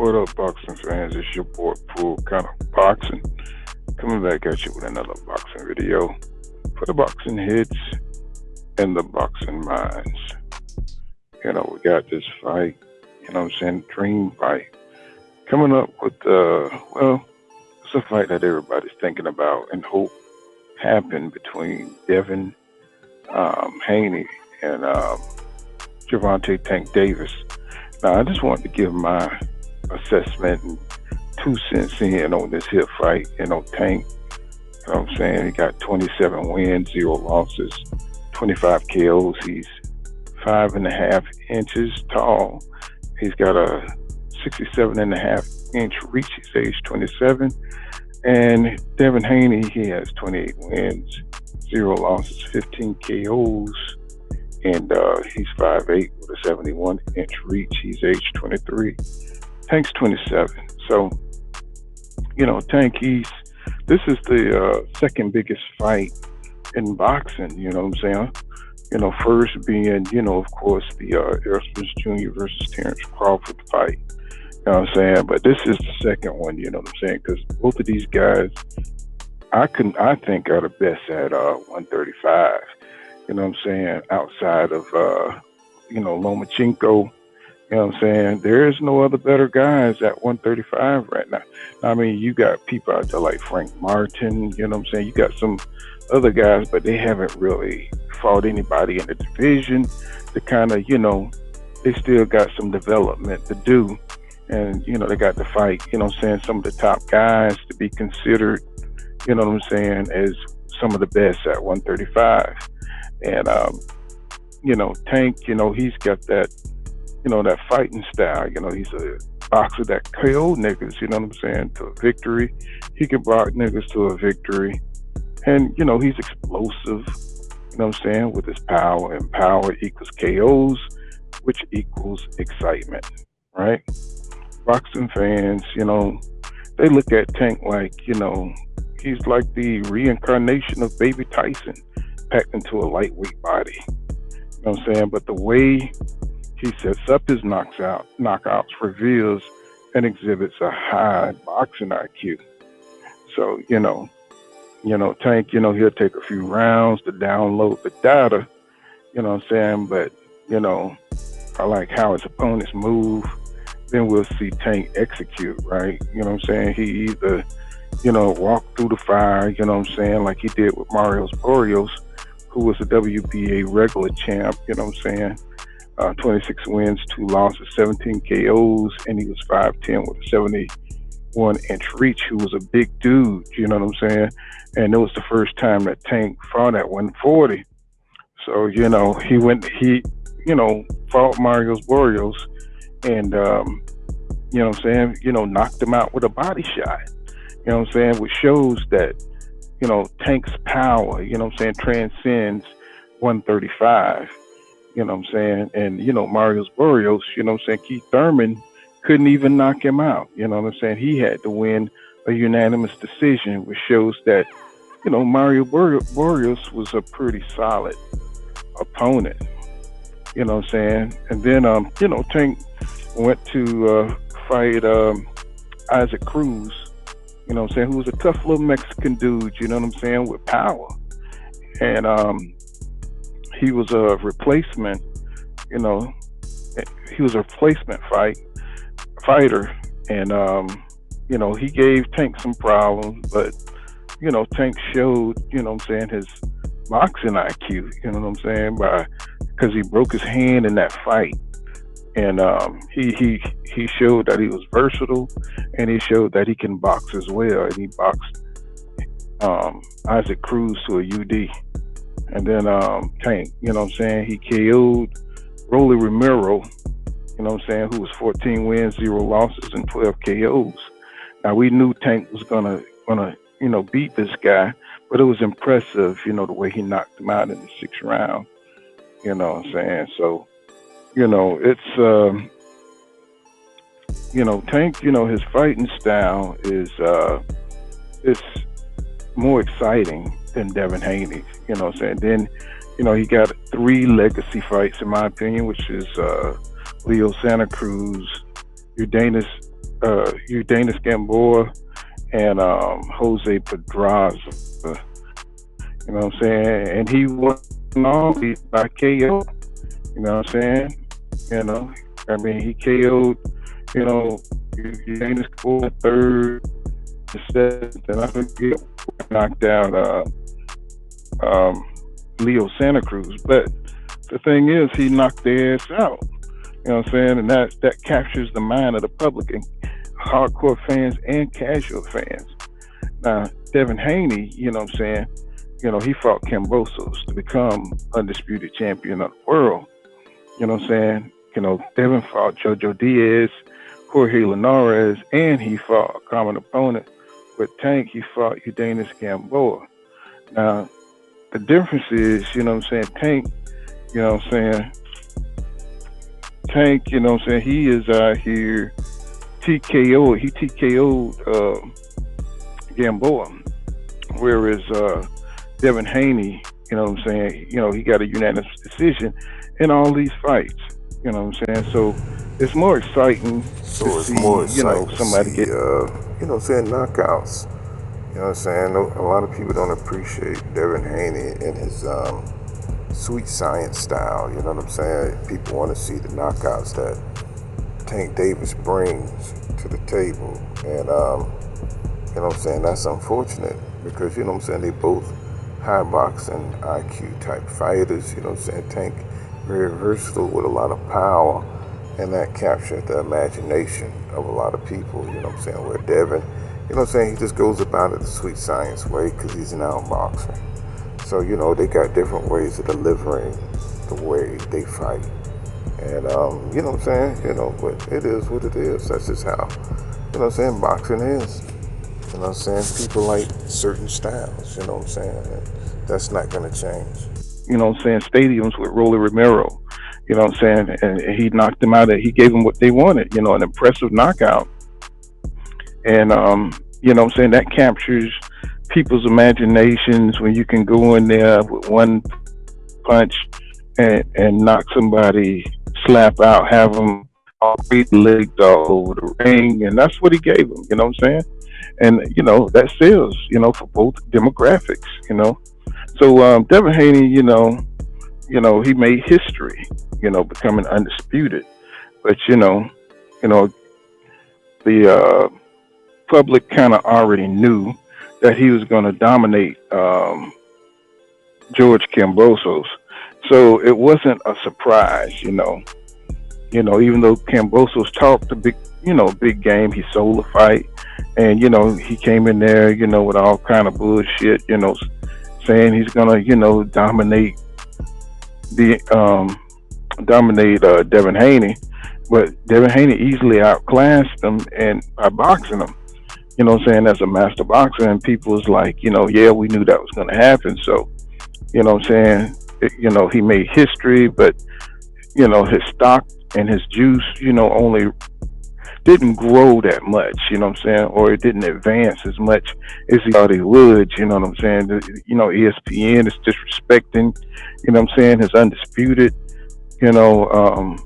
What up, boxing fans? It's your boy, Pool Kind of Boxing. Coming back at you with another boxing video for the boxing heads and the boxing minds. We got this fight, dream fight. Coming up with, it's a fight that everybody's thinking about and hope happened between Devin Haney and Tank Davis. Now, I just wanted to give my assessment and 2 cents in on this here fight. Tank, he got 27 wins, 0 losses, 25 KOs. He's 5.5 inches tall. He's got a 67.5-inch reach. He's age 27. And Devin Haney, he has 28 wins, 0 losses, 15 KOs. And he's 5'8" with a 71-inch reach. He's age 23. Tank's 27. So, Tank, this is the second biggest fight in boxing, first being, of course, the Errol Spence Jr. versus Terrence Crawford fight. But this is the second one, because both of these guys, I think are the best at 135. Outside of Lomachenko, there is no other better guys at 135 right now. I mean, you got people out there like Frank Martin, you got some other guys, but they haven't really fought anybody in the division to kind of, they still got some development to do. And, they got to fight, some of the top guys to be considered, as some of the best at 135. And, Tank, he's got that, that fighting style. He's a boxer that KO niggas, to a victory. He can box niggas to a victory. And, he's explosive, with his power. And power equals KOs, which equals excitement, right? Boxing fans, they look at Tank like, he's like the reincarnation of Baby Tyson, packed into a lightweight body. But the way he sets up his knockouts reveals and exhibits a high boxing IQ. So, Tank, he'll take a few rounds to download the data, but, I like how his opponents move. Then we'll see Tank execute, right? He either, walk through the fire, like he did with Marios Barrios, who was a WBA regular champ, 26 wins, 2 losses, 17 KOs, and he was 5'10" with a 71-inch reach, who was a big dude, And it was the first time that Tank fought at 140. So, he fought Marios Barrios and, knocked him out with a body shot, which shows that, Tank's power, transcends 135, and, Marios Barrios, Keith Thurman couldn't even knock him out, he had to win a unanimous decision, which shows that, Mario Barrios was a pretty solid opponent, and then, Tank went to fight Isaac Cruz, who was a tough little Mexican dude, with power. And he was a replacement, he was a replacement fighter. And, he gave Tank some problems, but, Tank showed, his boxing IQ, because he broke his hand in that fight. And he showed that he was versatile, and he showed that he can box as well. And he boxed Isaac Cruz to a UD. And then Tank, he KO'd Rolly Romero, who was 14 wins, 0 losses, and 12 KOs. Now, we knew Tank was gonna beat this guy, but it was impressive, the way he knocked him out in the 6th round. So, it's Tank, his fighting style is it's more exciting than Devin Haney, Then, he got 3 legacy fights, in my opinion, which is Leo Santa Cruz, Urdanis Udanis Gamboa and Jose Pedraza. You know what I'm saying? And he won all these by KO. You know what I'm saying? You know, I mean, he KO'd, you know, Udanis Gamboa third, the seventh, and I forget knocked out um, Leo Santa Cruz. But the thing is, he knocked their ass out. You know what I'm saying? And that captures the mind of the public and hardcore fans and casual fans. Now, Devin Haney, you know what I'm saying? You know, he fought Kambosos to become undisputed champion of the world. You know what I'm saying? You know, Devin fought Jojo Diaz, Jorge Linares, and he fought a common opponent. With Tank, he fought Udanis Gamboa. Now, the difference is, you know what I'm saying, Tank, you know what I'm saying, Tank, you know what I'm saying, he is out here he TKO'd Gamboa, whereas Devin Haney, you know what I'm saying, you know, he got a unanimous decision in all these fights, you know what I'm saying, so it's more exciting to So it's see, more you know, exciting to somebody see, get, you know what I'm saying, knockouts. You know what I'm saying? A lot of people don't appreciate Devin Haney and his sweet science style. You know what I'm saying? People want to see the knockouts that Tank Davis brings to the table. And, you know what I'm saying? That's unfortunate because, you know what I'm saying, they both high boxing IQ type fighters. You know what I'm saying? Tank, very versatile with a lot of power. And that captured the imagination of a lot of people. You know what I'm saying? Where Devin, you know what I'm saying, he just goes about it the sweet science way because he's an outboxer. So, you know, they got different ways of delivering the way they fight. And, you know what I'm saying? You know, but it is what it is. That's just how, you know what I'm saying, boxing is. You know what I'm saying? People like certain styles, you know what I'm saying? And that's not going to change. you know what I'm saying, stadiums with Rolly Romero. You know what I'm saying? And he knocked them out. He gave them what they wanted, you know, an impressive knockout. And, you know what I'm saying, that captures people's imaginations when you can go in there with one punch and knock somebody slap out, have them all three legs all over the ring. And that's what he gave them, you know what I'm saying? And, you know, that sells, you know, for both demographics, you know. So Devin Haney, you know, he made history, you know, becoming undisputed. But you know, the public kind of already knew that he was going to dominate George Kambosos. So it wasn't a surprise, you know. You know, even though Kambosos talked a big, you know, big game, he sold the fight, and you know, he came in there, you know, with all kind of bullshit, you know, saying he's gonna, you know, the Devin Haney, but Devin Haney easily outclassed him and by boxing him. You know what I'm saying? As a master boxer, and people was like, you know, yeah, we knew that was going to happen. So, you know what I'm saying? You know, he made history, but you know, his stock and his juice, you know, only didn't grow that much. You know what I'm saying? Or it didn't advance as much as he thought he would. You know what I'm saying? You know, ESPN is disrespecting. You know what I'm saying? His undisputed, you know,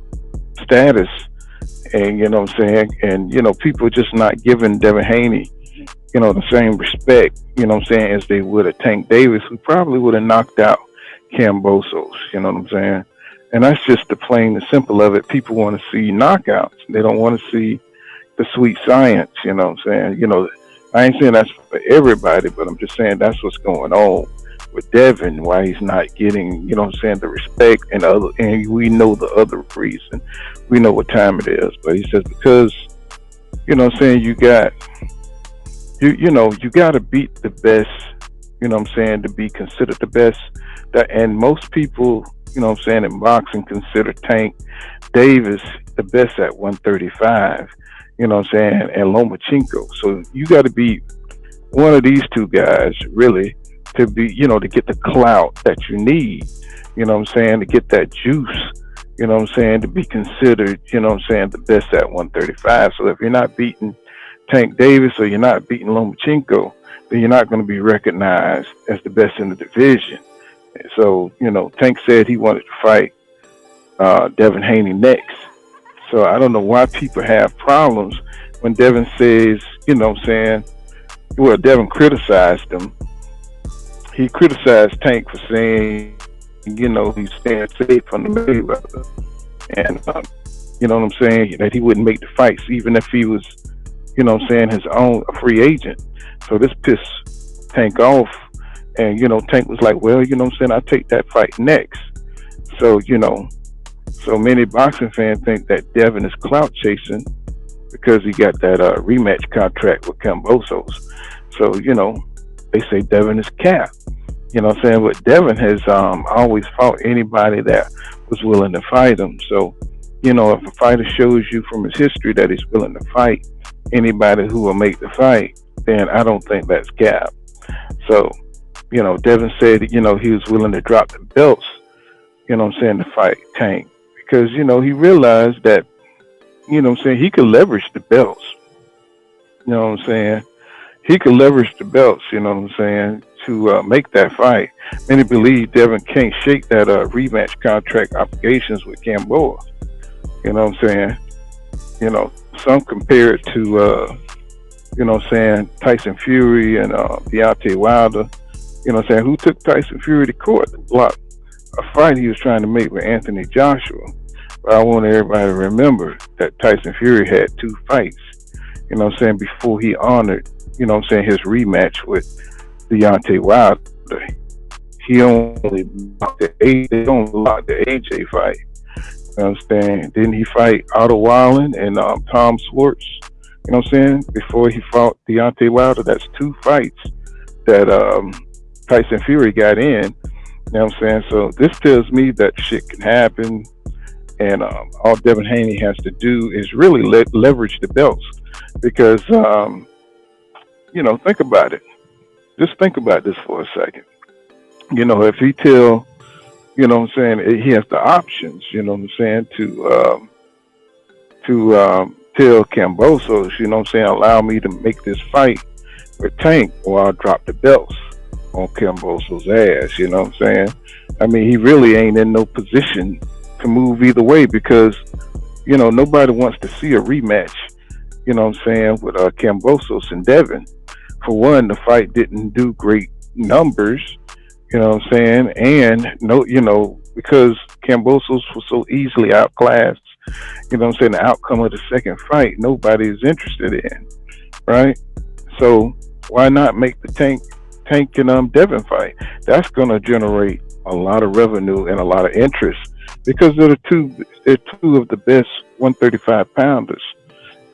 status, and you know what I'm saying, and you know, people just not giving Devin Haney, you know, the same respect, you know what I'm saying, as they would a Tank Davis, who probably would have knocked out Kambosos, you know what I'm saying. And that's just the plain and simple of it. People want to see knockouts. They don't want to see the sweet science, you know what I'm saying. You know, I ain't saying that's for everybody, but I'm just saying that's what's going on with Devin, why he's not getting, you know what I'm saying, the respect, and we know the other reason. We know what time it is. But he says because, you know what I'm saying, you know, you gotta beat the best, you know what I'm saying, to be considered the best. That, and most people, you know what I'm saying, in boxing consider Tank Davis the best at 135, you know what I'm saying, and Lomachenko. So you gotta beat one of these two guys really to be, you know, to get the clout that you need, you know what I'm saying, to get that juice, you know what I'm saying, to be considered, you know what I'm saying, the best at 135. So if you're not beating Tank Davis or you're not beating Lomachenko, then you're not going to be recognized as the best in the division. So, you know, Tank said he wanted to fight Devin Haney next. So I don't know why people have problems when Devin says, well, Devin criticized him. He criticized Tank for saying, he's staying safe from the Mayweather. And, what I'm saying? That he wouldn't make the fights, even if he was, his own a free agent. So this pissed Tank off. And, Tank was like, well, I'll take that fight next. So, so many boxing fans think that Devin is clout chasing because he got that rematch contract with Kambosos. So, they say Devin is cap. But Devin has always fought anybody that was willing to fight him. So, if a fighter shows you from his history that he's willing to fight anybody who will make the fight, then I don't think that's cap. So, Devin said, he was willing to drop the belts, to fight Tank. Because, he realized that, he could leverage the belts. He could leverage the belts, to make that fight. Many believe Devin can't shake that rematch contract obligations with Kambosos. Some compare it to, Tyson Fury and Deontay Wilder. Who took Tyson Fury to court to block a fight he was trying to make with Anthony Joshua. But I want everybody to remember that Tyson Fury had 2 fights, before he honored, his rematch with Deontay Wilder. He only blocked the AJ fight. Didn't he fight Otto Wallen and Tom Schwartz? Before he fought Deontay Wilder. That's 2 fights that Tyson Fury got in. So this tells me that shit can happen, and all Devin Haney has to do is really leverage the belts, because think about it. Just think about this for a second. If he tell, he has the options, to tell Kambosos, allow me to make this fight with Tank, or I'll drop the belts on Kambosos' ass, I mean, he really ain't in no position to move either way, because, nobody wants to see a rematch, with Kambosos and Devin. For one, the fight didn't do great numbers, and because Kambosos was so easily outclassed, the outcome of the second fight, nobody is interested in, right? So why not make the Tank and Devin fight? That's going to generate a lot of revenue and a lot of interest, because they're two of the best 135 pounders,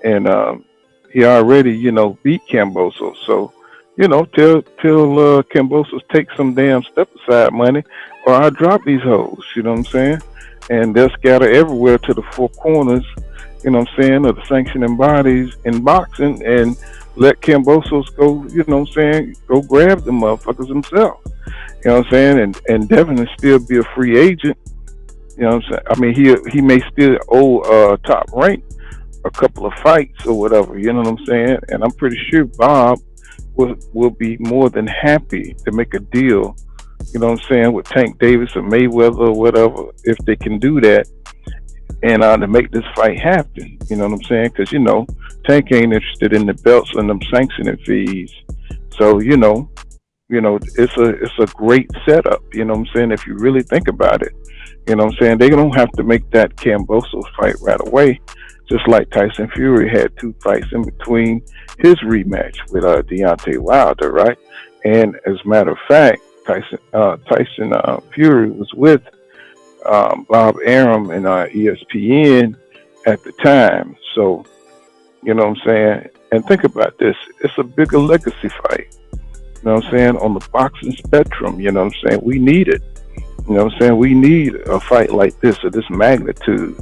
and he already beat Kambosos. So tell Kambosos take some damn step aside money, or I'll drop these hoes. And they'll scatter everywhere to the 4 corners, of the sanctioning bodies in boxing, and let Kambosos go, go grab the motherfuckers himself. And Devin will still be a free agent. I mean, he may still owe Top Rank a couple of fights or whatever, And I'm pretty sure Bob will be more than happy to make a deal, with Tank Davis or Mayweather or whatever, if they can do that, and to make this fight happen. Because Tank ain't interested in the belts and them sanctioning fees. So it's a great setup. If you really think about it, they don't have to make that Kambosos fight right away. Just like Tyson Fury had 2 fights in between his rematch with Deontay Wilder, right? And as a matter of fact, Tyson Fury was with Bob Arum and ESPN at the time. So, And think about this. It's a bigger legacy fight. On the boxing spectrum, we need it. We need a fight like this, of this magnitude.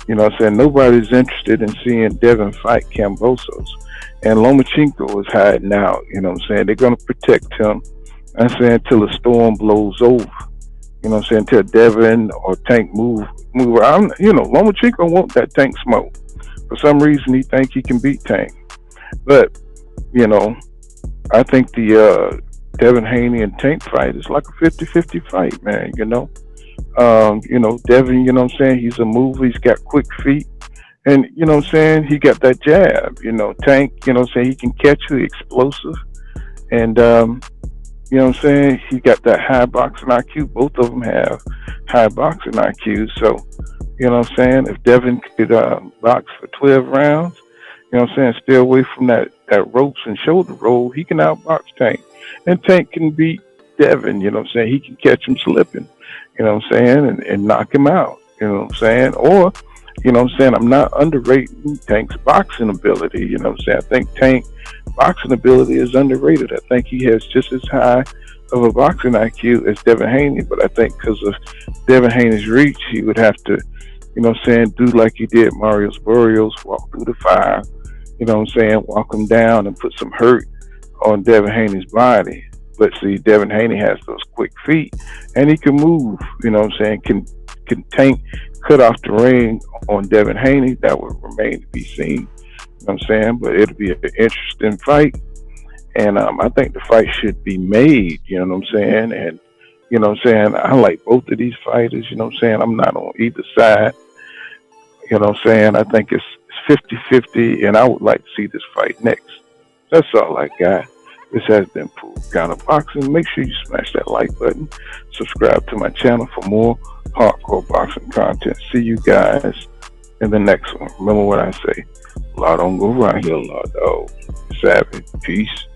Nobody's interested in seeing Devin fight Kambosos. And Lomachenko is hiding out, They're going to protect him, until the storm blows over. Until Devin or Tank move around. Lomachenko want that Tank smoke. For some reason, he think he can beat Tank. But, I think the Devin Haney and Tank fight is like a 50-50 fight, man, Devin, he's a mover, he's got quick feet, And you know what I'm saying, he got that jab. Tank, you know what I'm saying, he can catch you, explosive, and you know what I'm saying, he got that high boxing IQ. Both of them have high boxing IQ. So you know what I'm saying, if Devin could box for 12 rounds, you know what I'm saying, stay away from that ropes and shoulder roll, he can outbox Tank, and Tank can beat Devin. You know what I'm saying, he can catch him slipping. You know what I'm saying, and knock him out. You know what I'm saying, or you know what I'm saying, I'm not underrating Tank's boxing ability. You know what I'm saying, I think Tank boxing ability is underrated. I think he has just as high of a boxing IQ as Devin Haney, but I think because of Devin Haney's reach, he would have to, you know what I'm saying, do like he did Mario's Barrios, walk through the fire, you know what I'm saying, walk him down and put some hurt on Devin Haney's body. But see, Devin Haney has those quick feet, and he can move. You know what I'm saying? Can Tank cut off the ring on Devin Haney? That would remain to be seen. You know what I'm saying? But it'll be an interesting fight, and I think the fight should be made. You know what I'm saying? And you know what I'm saying, I like both of these fighters. You know what I'm saying? I'm not on either side. You know what I'm saying? I think it's 50-50, and I would like to see this fight next. That's all I got. This has been Pool Counter Boxing. Make sure you smash that like button. Subscribe to my channel for more hardcore boxing content. See you guys in the next one. Remember what I say. Law don't go around here, law dog. Savage. Peace.